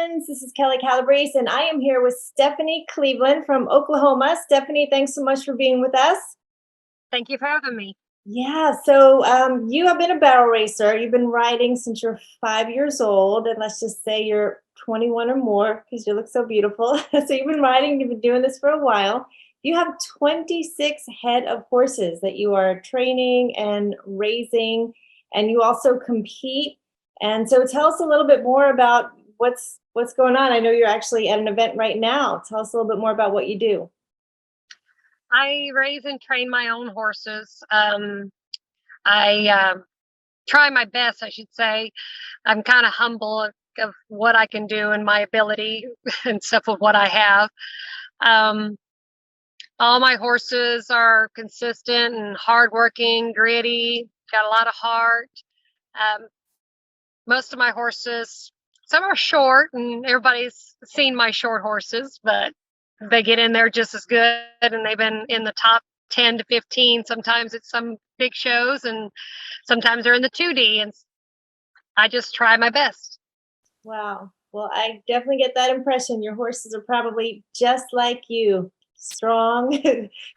friends. This is Kelly Calabrese, and I am here with Stephanie Cleveland from Oklahoma. Stephanie, thanks so much for being with us. Thank you for having me. Yeah, so you have been a barrel racer. You've been riding since you're 5 years old, and let's just say you're 21 or more because you look so beautiful. So you've been riding, you've been doing this for a while. You have 26 head of horses that you are training and raising, and you also compete. And so tell us a little bit more about what's going on. I know you're actually at an event right now. Tell us a little bit more about what you do. I raise and train my own horses. I try my best, I should say. I'm kind of humble of what I can do and my ability and stuff with what I have. All my horses are consistent and hardworking, gritty, got a lot of heart. Most of my horses, some are short, and everybody's seen my short horses, but they get in there just as good, and they've been in the top 10 to 15 sometimes at some big shows, and sometimes they're in the 2D, and I just try my best. Wow. Well, I definitely get that impression. Your horses are probably just like you, strong.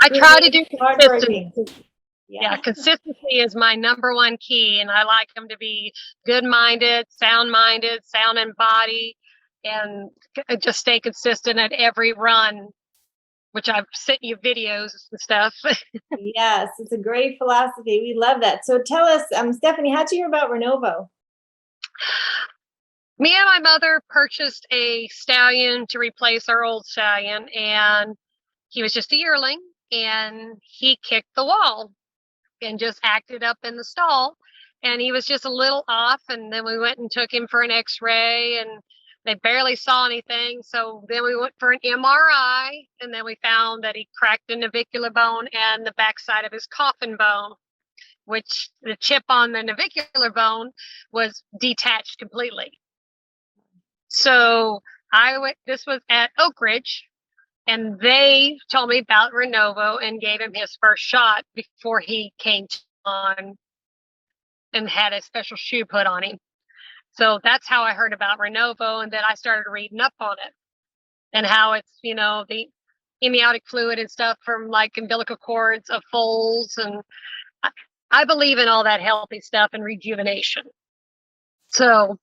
I try to do hardworking. consistency. Yeah, consistency is my number one key, and I like them to be good-minded, sound-minded, sound in body, and just stay consistent at every run, which I've sent you videos and stuff. Yes, it's a great philosophy. We love that. So tell us, Stephanie, how'd you hear about Renovo? Me and my mother purchased a stallion to replace our old stallion, and he was just a yearling, and he kicked the wall and just acted up in the stall, and he was just a little off, and then we went and took him for an x-ray, and they barely saw anything. So then we went for an MRI, and then we found that he cracked the navicular bone and the backside of his coffin bone, which the chip on the navicular bone was detached completely. So this was at Oak Ridge, and they told me about Renovo and gave him his first shot before he came on and had a special shoe put on him. So that's how I heard about Renovo. And then I started reading up on it and how it's, the amniotic fluid and stuff from like umbilical cords of foals. And I believe in all that healthy stuff and rejuvenation. So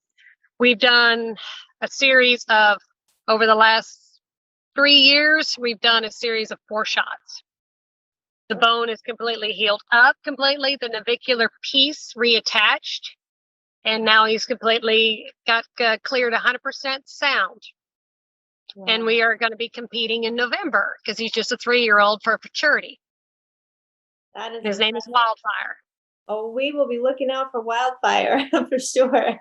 we've done a series of, over the last 3 years, we've done a series of 4 shots. The bone is completely healed up completely, the navicular piece reattached, and now he's completely got cleared 100% sound. Wow. And we are going to be competing in November because he's just a 3-year-old for futurity. His name is Wildfire. Oh, we will be looking out for Wildfire for sure.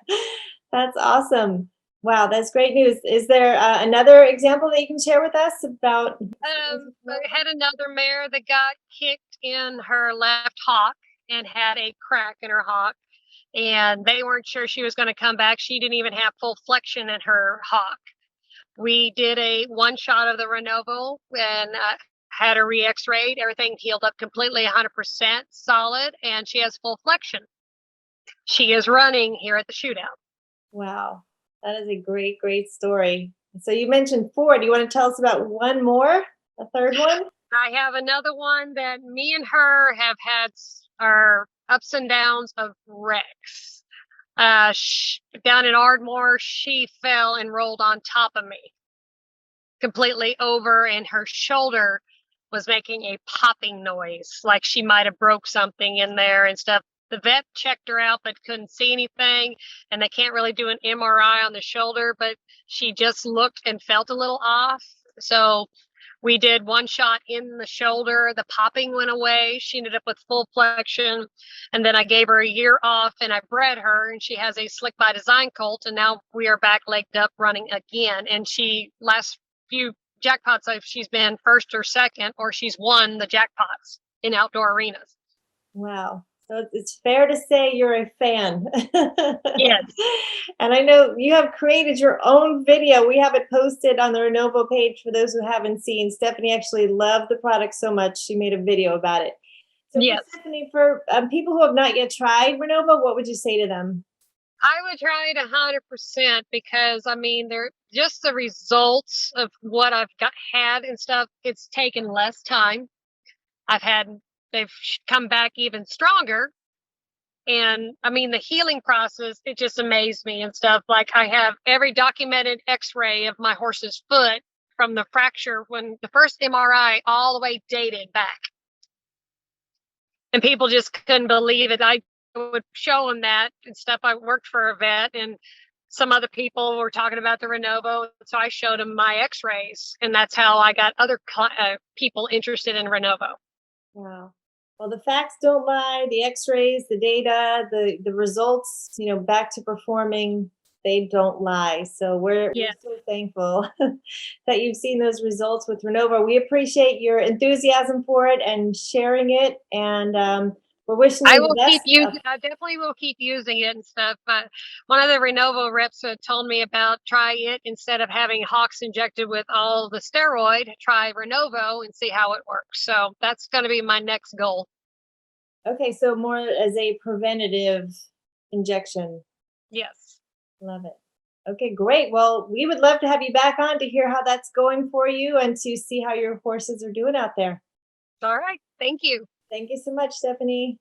That's awesome. Wow, that's great news. Is there another example that you can share with us about? I had another mare that got kicked in her left hock and had a crack in her hock, and they weren't sure she was going to come back. She didn't even have full flexion in her hock. We did a 1 shot of the Renovo and had her re-x-rayed. Everything healed up completely, 100% solid, and she has full flexion. She is running here at the shootout. Wow. That is a great, great story. So you mentioned 4. Do you want to tell us about one more, a third one? I have another one that me and her have had our ups and downs of wrecks. Down in Ardmore, she fell and rolled on top of me, completely over, and her shoulder was making a popping noise, like she might have broke something in there and stuff. The vet checked her out but couldn't see anything, and they can't really do an MRI on the shoulder, but she just looked and felt a little off. So we did 1 shot in the shoulder. The popping went away. She ended up with full flexion, and then I gave her a year off, and I bred her, and she has a Slick by Design colt, and now we are back legged up running again. And she, last few jackpots, she's been first or second, or she's won the jackpots in outdoor arenas. Wow. So it's fair to say you're a fan. Yes. And I know you have created your own video. We have it posted on the Renovo page for those who haven't seen. Stephanie actually loved the product so much, she made a video about it. So yes. Stephanie, for people who have not yet tried Renovo, what would you say to them? I would try it 100% because, I mean, just the results of what I've had and stuff, it's taken less time. They've come back even stronger. And I mean, the healing process, it just amazed me and stuff. Like, I have every documented x-ray of my horse's foot from the fracture when the first MRI, all the way dated back. And people just couldn't believe it. I would show them that and stuff. I worked for a vet, and some other people were talking about the Renovo. So I showed them my x-rays, and that's how I got other people interested in Renovo. Wow. Well, the facts don't lie. The X-rays, the data, the results, back to performing, they don't lie. So we're so thankful that you've seen those results with Renovo. We appreciate your enthusiasm for it and sharing it. And we're wishing you the best. I definitely will keep using it and stuff. But one of the Renovo reps told me about try it instead of having hawks injected with all the steroid. Try Renovo and see how it works. So that's going to be my next goal. Okay, so more as a preventative injection. Yes. Love it. Okay, great. Well, we would love to have you back on to hear how that's going for you and to see how your horses are doing out there. All right. Thank you. Thank you so much, Stephanie.